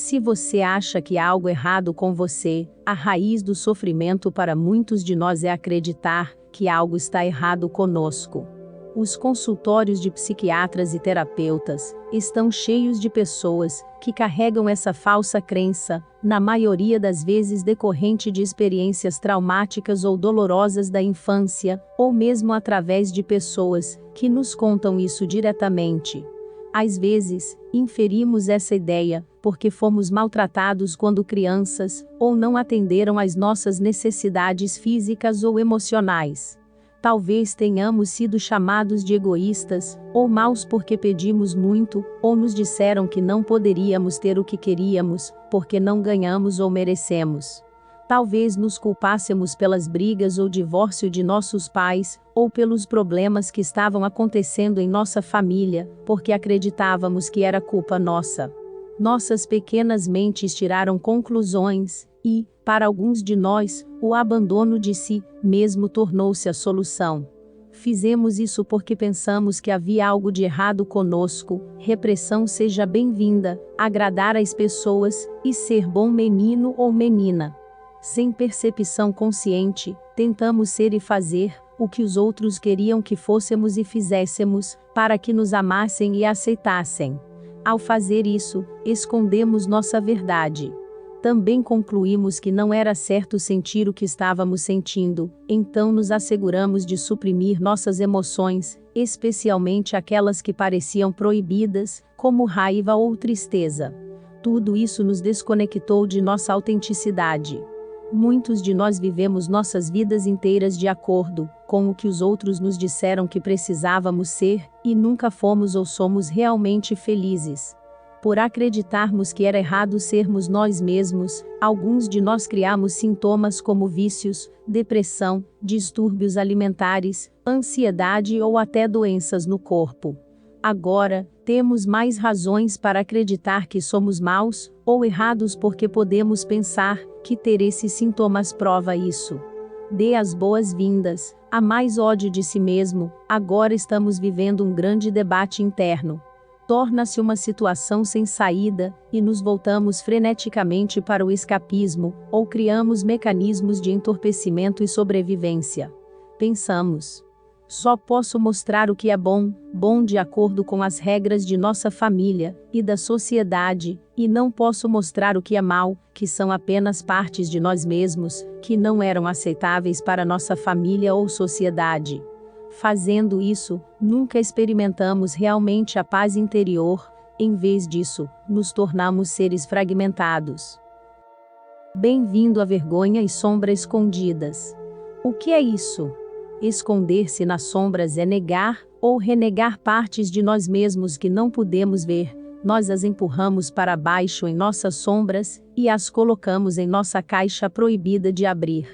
Se você acha que há algo errado com você, a raiz do sofrimento para muitos de nós é acreditar que algo está errado conosco. Os consultórios de psiquiatras e terapeutas estão cheios de pessoas que carregam essa falsa crença, na maioria das vezes decorrente de experiências traumáticas ou dolorosas da infância, ou mesmo através de pessoas que nos contam isso diretamente. Às vezes, inferimos essa ideia porque fomos maltratados quando crianças, ou não atenderam às nossas necessidades físicas ou emocionais. Talvez tenhamos sido chamados de egoístas, ou maus porque pedimos muito, ou nos disseram que não poderíamos ter o que queríamos, porque não ganhamos ou merecemos. Talvez nos culpássemos pelas brigas ou divórcio de nossos pais, ou pelos problemas que estavam acontecendo em nossa família, porque acreditávamos que era culpa nossa. Nossas pequenas mentes tiraram conclusões, e, para alguns de nós, o abandono de si mesmo tornou-se a solução. Fizemos isso porque pensamos que havia algo de errado conosco, repressão seja bem-vinda, agradar às pessoas, e ser bom menino ou menina. Sem percepção consciente, tentamos ser e fazer o que os outros queriam que fôssemos e fizéssemos, para que nos amassem e aceitassem. Ao fazer isso, escondemos nossa verdade. Também concluímos que não era certo sentir o que estávamos sentindo, então nos asseguramos de suprimir nossas emoções, especialmente aquelas que pareciam proibidas, como raiva ou tristeza. Tudo isso nos desconectou de nossa autenticidade. Muitos de nós vivemos nossas vidas inteiras de acordo com o que os outros nos disseram que precisávamos ser, e nunca fomos ou somos realmente felizes. Por acreditarmos que era errado sermos nós mesmos, alguns de nós criamos sintomas como vícios, depressão, distúrbios alimentares, ansiedade ou até doenças no corpo. Agora, temos mais razões para acreditar que somos maus, ou errados porque podemos pensar que ter esses sintomas prova isso. Dê as boas-vindas a mais ódio de si mesmo. Agora estamos vivendo um grande debate interno. Torna-se uma situação sem saída, e nos voltamos freneticamente para o escapismo, ou criamos mecanismos de entorpecimento e sobrevivência. Pensamos: só posso mostrar o que é bom de acordo com as regras de nossa família e da sociedade, e não posso mostrar o que é mal, que são apenas partes de nós mesmos, que não eram aceitáveis para nossa família ou sociedade. Fazendo isso, nunca experimentamos realmente a paz interior, em vez disso, nos tornamos seres fragmentados. Bem-vindo à vergonha e sombra escondidas. O que é isso? Esconder-se nas sombras é negar, ou renegar partes de nós mesmos que não podemos ver. Nós as empurramos para baixo em nossas sombras, e as colocamos em nossa caixa proibida de abrir.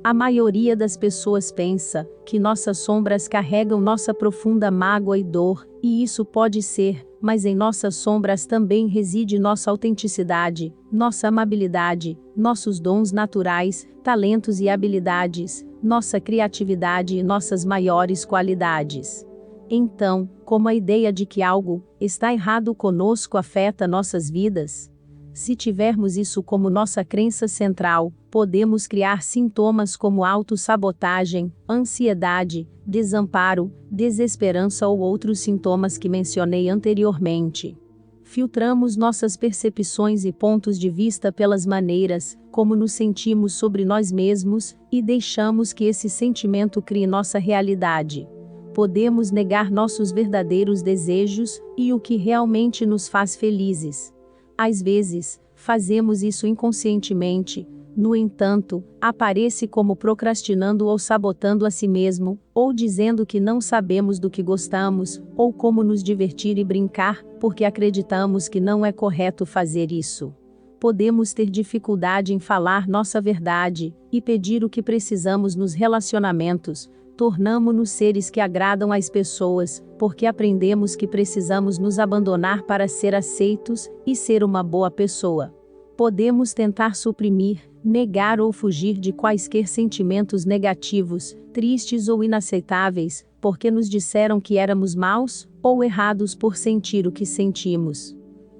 A maioria das pessoas pensa que nossas sombras carregam nossa profunda mágoa e dor, e isso pode ser, mas em nossas sombras também reside nossa autenticidade, nossa amabilidade, nossos dons naturais, talentos e habilidades, nossa criatividade e nossas maiores qualidades. Então, como a ideia de que algo está errado conosco afeta nossas vidas? Se tivermos isso como nossa crença central, podemos criar sintomas como autossabotagem, ansiedade, desamparo, desesperança ou outros sintomas que mencionei anteriormente. Filtramos nossas percepções e pontos de vista pelas maneiras como nos sentimos sobre nós mesmos, e deixamos que esse sentimento crie nossa realidade. Podemos negar nossos verdadeiros desejos e o que realmente nos faz felizes. Às vezes, fazemos isso inconscientemente. No entanto, aparece como procrastinando ou sabotando a si mesmo, ou dizendo que não sabemos do que gostamos, ou como nos divertir e brincar, porque acreditamos que não é correto fazer isso. Podemos ter dificuldade em falar nossa verdade, e pedir o que precisamos nos relacionamentos. Tornamo-nos seres que agradam às pessoas, porque aprendemos que precisamos nos abandonar para ser aceitos, e ser uma boa pessoa. Podemos tentar suprimir, negar ou fugir de quaisquer sentimentos negativos, tristes ou inaceitáveis, porque nos disseram que éramos maus, ou errados por sentir o que sentimos.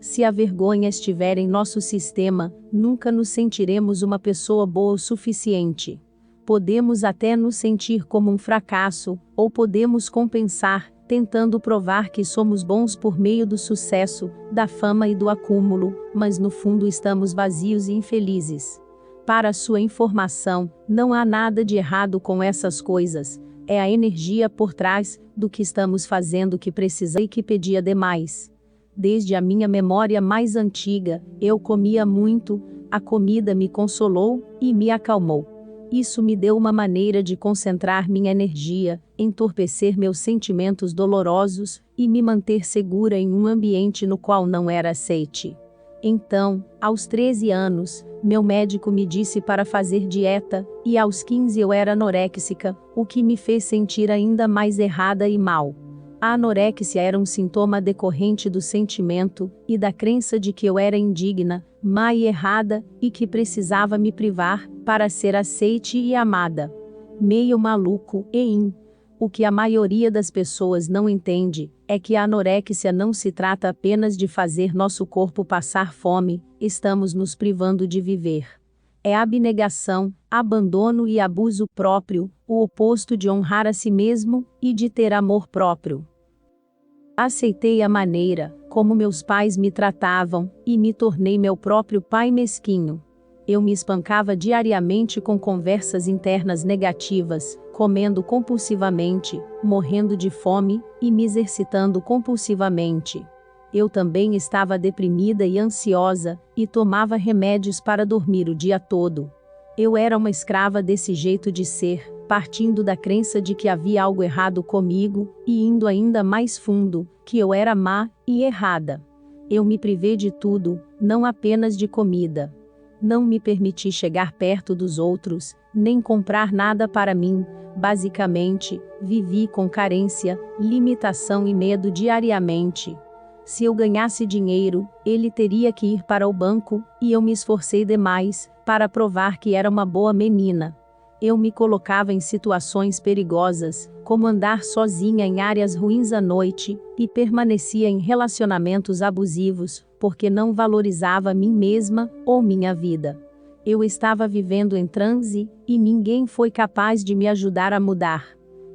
Se a vergonha estiver em nosso sistema, nunca nos sentiremos uma pessoa boa o suficiente. Podemos até nos sentir como um fracasso, ou podemos compensar, tentando provar que somos bons por meio do sucesso, da fama e do acúmulo, mas no fundo estamos vazios e infelizes. Para sua informação, não há nada de errado com essas coisas, é a energia por trás do que estamos fazendo que precisa e que pedia demais. Desde a minha memória mais antiga, eu comia muito, a comida me consolou e me acalmou. Isso me deu uma maneira de concentrar minha energia, entorpecer meus sentimentos dolorosos e me manter segura em um ambiente no qual não era aceite. Então, aos 13 anos, meu médico me disse para fazer dieta, e aos 15 eu era anoréxica, o que me fez sentir ainda mais errada e mal. A anorexia era um sintoma decorrente do sentimento e da crença de que eu era indigna, má e errada, e que precisava me privar para ser aceite e amada. Meio maluco, O que a maioria das pessoas não entende é que a anorexia não se trata apenas de fazer nosso corpo passar fome, estamos nos privando de viver. É abnegação, abandono e abuso próprio, o oposto de honrar a si mesmo e de ter amor próprio. Aceitei a maneira como meus pais me tratavam e me tornei meu próprio pai mesquinho. Eu me espancava diariamente com conversas internas negativas, comendo compulsivamente, morrendo de fome e me exercitando compulsivamente. Eu também estava deprimida e ansiosa, e tomava remédios para dormir o dia todo. Eu era uma escrava desse jeito de ser, partindo da crença de que havia algo errado comigo, e indo ainda mais fundo, que eu era má e errada. Eu me privei de tudo, não apenas de comida. Não me permiti chegar perto dos outros, nem comprar nada para mim. Basicamente, vivi com carência, limitação e medo diariamente. Se eu ganhasse dinheiro, ele teria que ir para o banco, e eu me esforcei demais para provar que era uma boa menina. Eu me colocava em situações perigosas, como andar sozinha em áreas ruins à noite, e permanecia em relacionamentos abusivos, porque não valorizava mim mesma ou minha vida. Eu estava vivendo em transe, e ninguém foi capaz de me ajudar a mudar.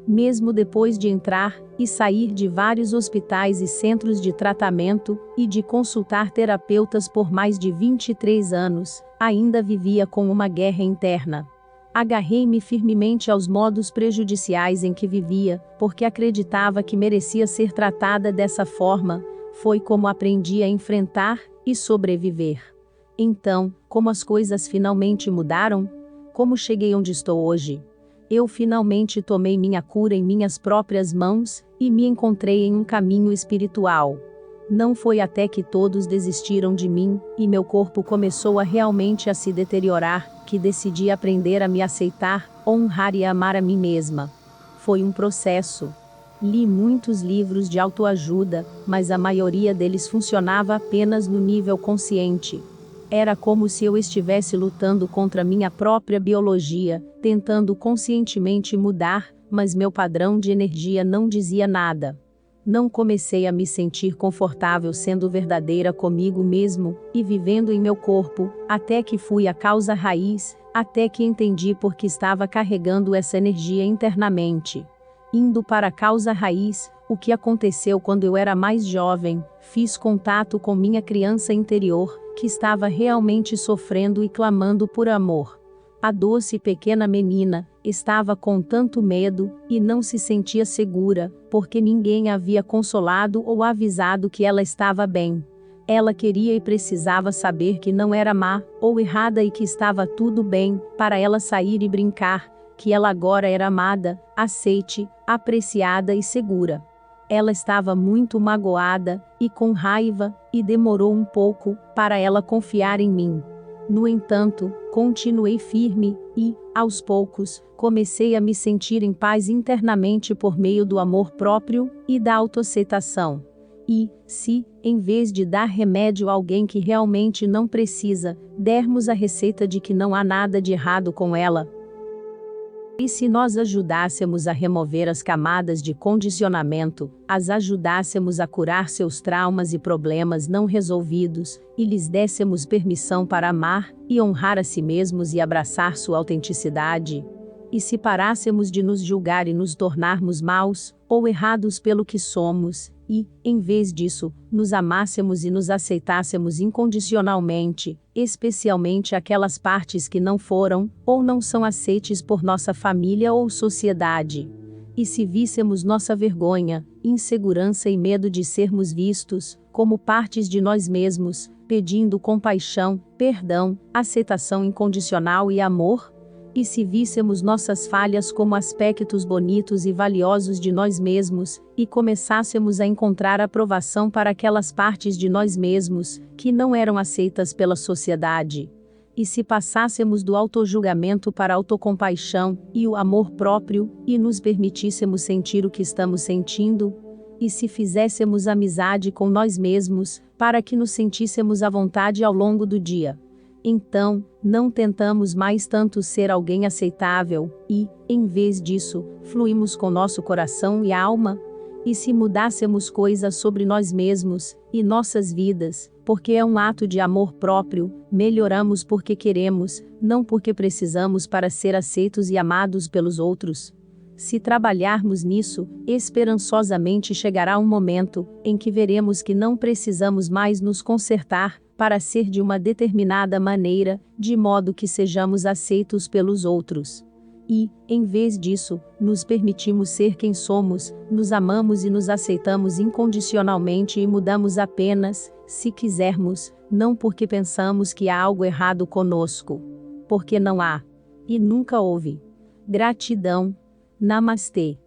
Mesmo depois de entrar e sair de vários hospitais e centros de tratamento, e de consultar terapeutas por mais de 23 anos, ainda vivia com uma guerra interna. Agarrei-me firmemente aos modos prejudiciais em que vivia, porque acreditava que merecia ser tratada dessa forma. Foi como aprendi a enfrentar e sobreviver. Então, como as coisas finalmente mudaram? Como cheguei onde estou hoje? Eu finalmente tomei minha cura em minhas próprias mãos, e me encontrei em um caminho espiritual. Não foi até que todos desistiram de mim, e meu corpo começou a realmente a se deteriorar, que decidi aprender a me aceitar, honrar e amar a mim mesma. Foi um processo. Li muitos livros de autoajuda, mas a maioria deles funcionava apenas no nível consciente. Era como se eu estivesse lutando contra minha própria biologia, tentando conscientemente mudar, mas meu padrão de energia não dizia nada. Não comecei a me sentir confortável sendo verdadeira comigo mesmo, e vivendo em meu corpo, até que fui à causa raiz, até que entendi por que estava carregando essa energia internamente. Indo para a causa raiz, o que aconteceu quando eu era mais jovem, fiz contato com minha criança interior, que estava realmente sofrendo e clamando por amor. A doce pequena menina estava com tanto medo, e não se sentia segura, porque ninguém a havia consolado ou avisado que ela estava bem. Ela queria e precisava saber que não era má ou errada e que estava tudo bem, para ela sair e brincar, que ela agora era amada, aceite, apreciada e segura. Ela estava muito magoada, e com raiva, e demorou um pouco, para ela confiar em mim. No entanto, continuei firme, e, aos poucos, comecei a me sentir em paz internamente por meio do amor próprio, e da autoaceitação. E, se, em vez de dar remédio a alguém que realmente não precisa, dermos a receita de que não há nada de errado com ela, E se nós ajudássemos a remover as camadas de condicionamento, as ajudássemos a curar seus traumas e problemas não resolvidos, e lhes dessemos permissão para amar e honrar a si mesmos e abraçar sua autenticidade? E se parássemos de nos julgar e nos tornarmos maus ou errados pelo que somos, e, em vez disso, nos amássemos e nos aceitássemos incondicionalmente, especialmente aquelas partes que não foram ou não são aceites por nossa família ou sociedade? E se víssemos nossa vergonha, insegurança e medo de sermos vistos como partes de nós mesmos, pedindo compaixão, perdão, aceitação incondicional e amor? E se víssemos nossas falhas como aspectos bonitos e valiosos de nós mesmos, e começássemos a encontrar aprovação para aquelas partes de nós mesmos que não eram aceitas pela sociedade? E se passássemos do autojulgamento para a autocompaixão e o amor próprio, e nos permitíssemos sentir o que estamos sentindo? E se fizéssemos amizade com nós mesmos, para que nos sentíssemos à vontade ao longo do dia? Então, não tentamos mais tanto ser alguém aceitável, e, em vez disso, fluímos com nosso coração e alma? E se mudássemos coisas sobre nós mesmos e nossas vidas, porque é um ato de amor próprio, melhoramos porque queremos, não porque precisamos para ser aceitos e amados pelos outros? Se trabalharmos nisso, esperançosamente chegará um momento em que veremos que não precisamos mais nos consertar para ser de uma determinada maneira, de modo que sejamos aceitos pelos outros. E, em vez disso, nos permitimos ser quem somos, nos amamos e nos aceitamos incondicionalmente e mudamos apenas, se quisermos, não porque pensamos que há algo errado conosco. Porque não há. E nunca houve. Gratidão. Namastê.